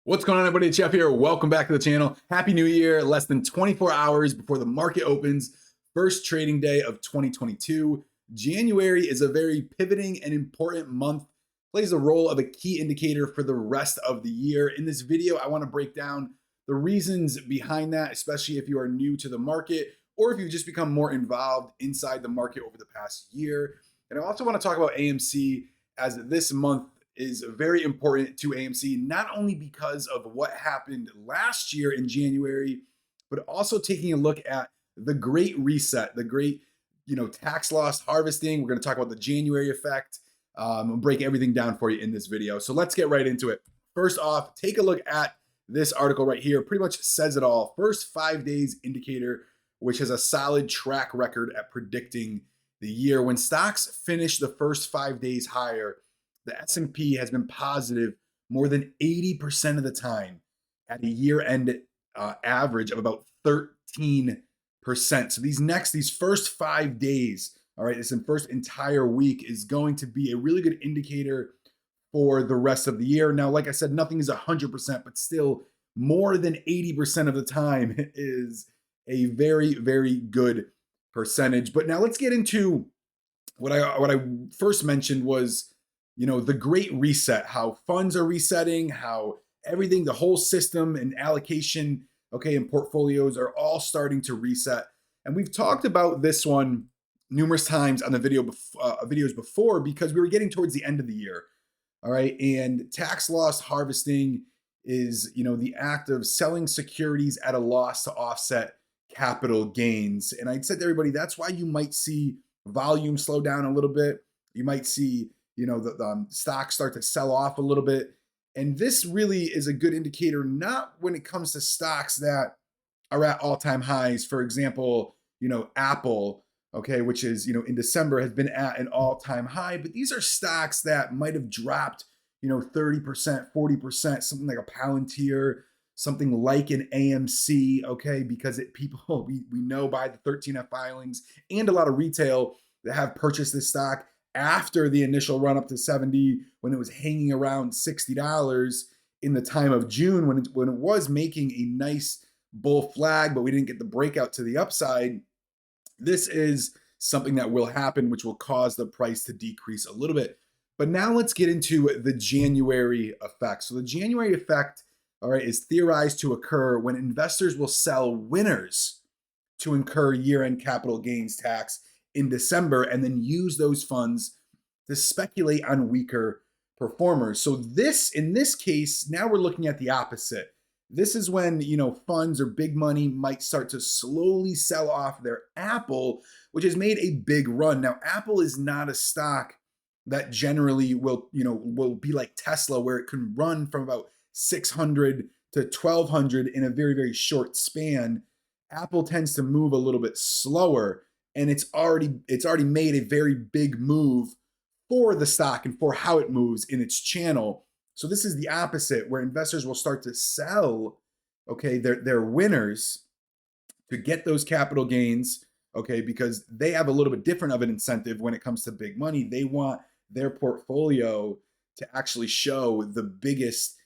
What's going on, everybody? It's Jeff here. Welcome back to the channel. Happy New Year. Less than 24 hours before the market opens. First trading day of 2022. January is a very pivoting and important month. Plays the role of a key indicator for the rest of the year. In this video, I want to break down the reasons behind that, especially if you are new to the market or if you've just become more involved inside the market over the past year. And I also want to talk about AMC, as this month is very important to AMC, not only because of what happened last year in January, but also taking a look at the great reset, the great, tax loss harvesting. We're going to talk about the January effect. And break everything down for you in this video. So let's get right into it. First off, take a look at this article right here. Pretty much says it all. First 5 days indicator, which has a solid track record at predicting the year. When stocks finish the first 5 days higher, the S&P has been positive more than 80% of the time at a year-end average of about 13%. So these first 5 days, all right, this first entire week is going to be a really good indicator for the rest of the year. Now, like I said, nothing is 100%, but still more than 80% of the time is a very, very good percentage. But now let's get into what I first mentioned was, the great reset, how funds are resetting, how everything, the whole system and allocation, and portfolios are all starting to reset. And we've talked about this one numerous times on the videos before, because we were getting towards the end of the year. All right. And tax loss harvesting is, the act of selling securities at a loss to offset capital gains. And I said to everybody, that's why you might see volume slow down a little bit. You might see the stocks start to sell off a little bit. And this really is a good indicator, not when it comes to stocks that are at all-time highs. For example, Apple, which is, in December has been at an all-time high. But these are stocks that might have dropped, 30%, 40%, something like a Palantir, something like an AMC, because we know by the 13F filings and a lot of retail that have purchased this stock after the initial run up to 70, when it was hanging around $60 in the time of June, when it was making a nice bull flag, but we didn't get the breakout to the upside. This is something that will happen, which will cause the price to decrease a little bit. But now let's get into the January effect. So the January effect, all right, is theorized to occur when investors will sell winners to incur year-end capital gains tax in December, and then use those funds to speculate on weaker performers. So in this case, now we're looking at the opposite. This is when, funds or big money might start to slowly sell off their Apple, which has made a big run. Now, Apple is not a stock that generally will be like Tesla, where it can run from about 600 to 1200 in a very, very short span. Apple tends to move a little bit slower. And it's already made a very big move for the stock and for how it moves in its channel. So this is the opposite, where investors will start to sell, their winners to get those capital gains, because they have a little bit different of an incentive when it comes to big money. They want their portfolio to actually show the biggest,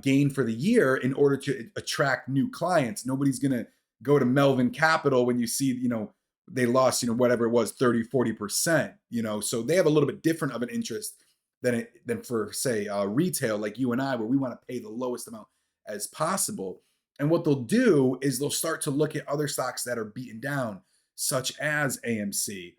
gain for the year in order to attract new clients. Nobody's gonna go to Melvin Capital when you see, they lost, whatever it was, 30, 40%, so they have a little bit different of an interest than for, say, retail like you and I, where we want to pay the lowest amount as possible. And what they'll do is they'll start to look at other stocks that are beaten down, such as AMC,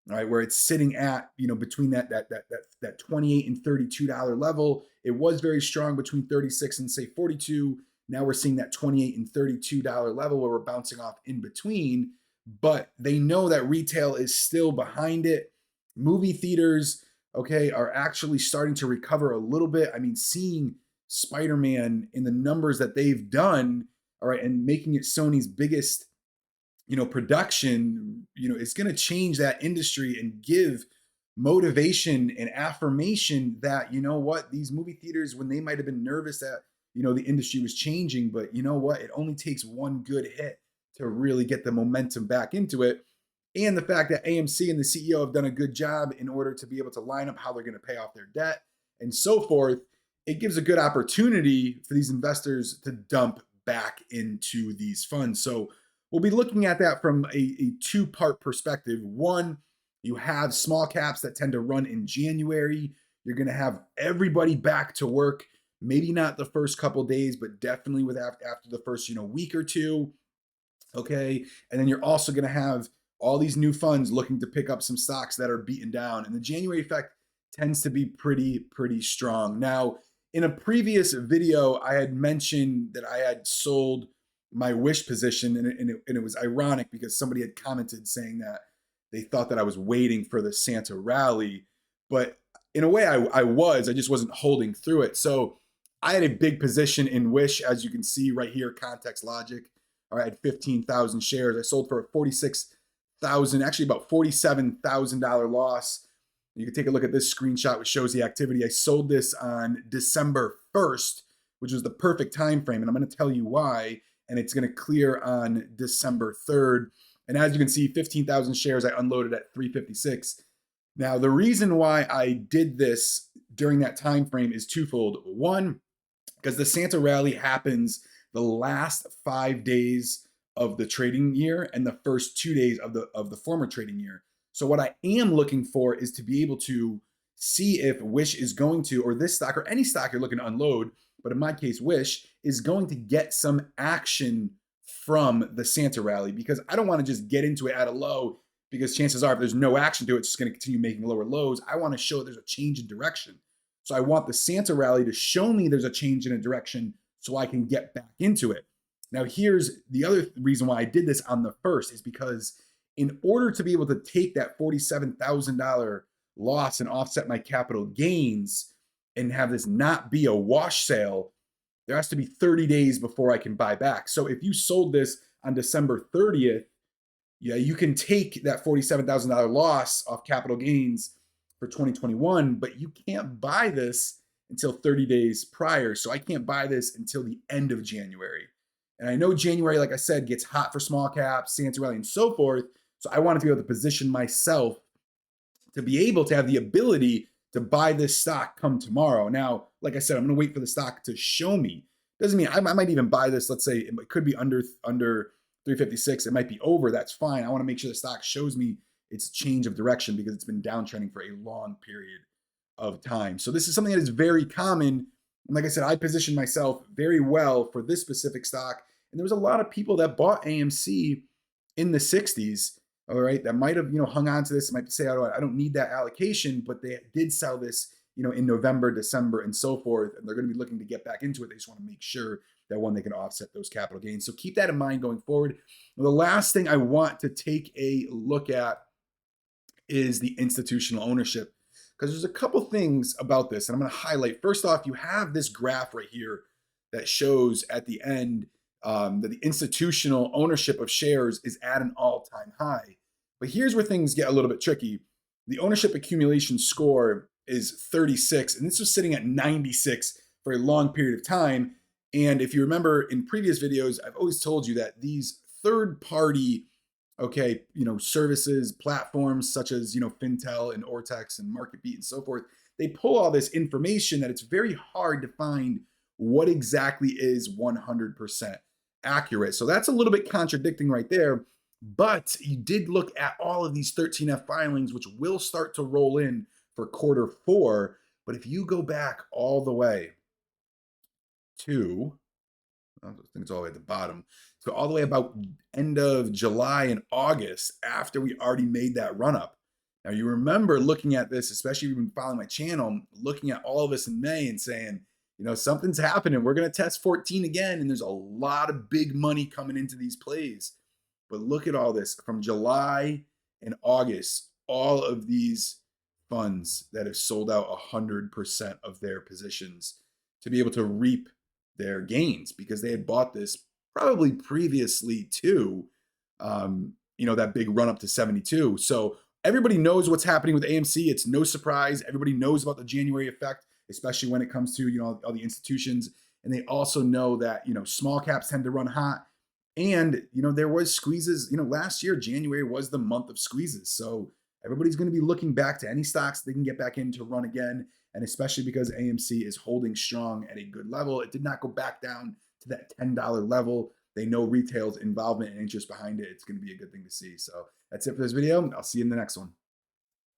right, where it's sitting at, between that $28 and $32 level. It was very strong between 36 and say 42. Now we're seeing that $28 and $32 level where we're bouncing off in between. But they know that retail is still behind it. Movie theaters, are actually starting to recover a little bit. I mean, seeing Spider-Man in the numbers that they've done, all right, and making it Sony's biggest, production, it's going to change that industry and give motivation and affirmation that, these movie theaters, when they might have been nervous that, the industry was changing, but it only takes one good hit to really get the momentum back into it. And the fact that AMC and the CEO have done a good job in order to be able to line up how they're going to pay off their debt and so forth, it gives a good opportunity for these investors to dump back into these funds. So we'll be looking at that from a two-part perspective. One, you have small caps that tend to run in January. You're going to have everybody back to work. Maybe not the first couple days, but definitely with after the first week or two. Okay, and then you're also going to have all these new funds looking to pick up some stocks that are beaten down, and the January effect tends to be pretty strong. Now, in a previous video, I had mentioned that I had sold my Wish position, and it was ironic because somebody had commented saying that they thought that I was waiting for the Santa rally, but in a way, I just wasn't holding through it. So I had a big position in Wish, as you can see right here, context logic. All right, I had 15,000 shares. I sold for a 46,000, actually about $47,000 loss. You can take a look at this screenshot, which shows the activity. I sold this on December 1st, which was the perfect time frame, and I'm going to tell you why. And it's going to clear on December 3rd. And as you can see, 15,000 shares I unloaded at 356. Now, the reason why I did this during that time frame is twofold. One, because the Santa rally happens the last 5 days of the trading year and the first 2 days of the former trading year. So what I am looking for is to be able to see if Wish is going to, or this stock or any stock you're looking to unload, but in my case, Wish is going to get some action from the Santa rally, because I don't want to just get into it at a low, because chances are if there's no action to it, it's just going to continue making lower lows. I want to show there's a change in direction. So I want the Santa rally to show me there's a change in a direction so I can get back into it. Now, here's the other reason why I did this on the first is because in order to be able to take that $47,000 loss and offset my capital gains and have this not be a wash sale, there has to be 30 days before I can buy back. So if you sold this on December 30th, yeah, you can take that $47,000 loss off capital gains for 2021, but you can't buy this until 30 days prior. So I can't buy this until the end of January. And I know January, like I said, gets hot for small caps, Santa rally, and so forth. So I wanted to be able to position myself to be able to have the ability to buy this stock come tomorrow. Now, like I said, I'm going to wait for the stock to show me. Doesn't mean I might even buy this. Let's say it could be under 356. It might be over. That's fine. I want to make sure the stock shows me its change of direction because it's been downtrending for a long period of time. So this is something that is very common. And like I said, I positioned myself very well for this specific stock. And there was a lot of people that bought AMC in the 60s. All right, that might have hung on to this. Might say, "Oh, I don't need that allocation," but they did sell this in November, December, and so forth, and they're going to be looking to get back into it. They just want to make sure that they can offset those capital gains. So keep that in mind going forward. The last thing I want to take a look at is the institutional ownership, because there's a couple things about this, and I'm going to highlight. First off, you have this graph right here that shows at the end that the institutional ownership of shares is at an all-time high. But here's where things get a little bit tricky. The ownership accumulation score is 36, and this was sitting at 96 for a long period of time. And if you remember in previous videos, I've always told you that these third-party, services, platforms such as, Fintel and Ortex and MarketBeat and so forth, they pull all this information that it's very hard to find what exactly is 100% accurate. So that's a little bit contradicting right there. But you did look at all of these 13F filings, which will start to roll in for quarter 4. But if you go back all the way to, I think it's all the way at the bottom, so all the way about end of July and August, after we already made that run up. Now you remember looking at this, especially if you've been following my channel, looking at all of this in May and saying, something's happening. We're going to test 14 again. And there's a lot of big money coming into these plays. But look at all this from July and August, all of these funds that have sold out 100% of their positions to be able to reap their gains because they had bought this probably previously to, that big run up to 72. So everybody knows what's happening with AMC. It's no surprise. Everybody knows about the January effect, especially when it comes to, all the institutions. And they also know that, small caps tend to run hot. And, there was squeezes, last year, January was the month of squeezes. So everybody's going to be looking back to any stocks they can get back in to run again. And especially because AMC is holding strong at a good level, it did not go back down to that $10 level. They know retail's involvement and interest behind it. It's going to be a good thing to see. So that's it for this video. I'll see you in the next one.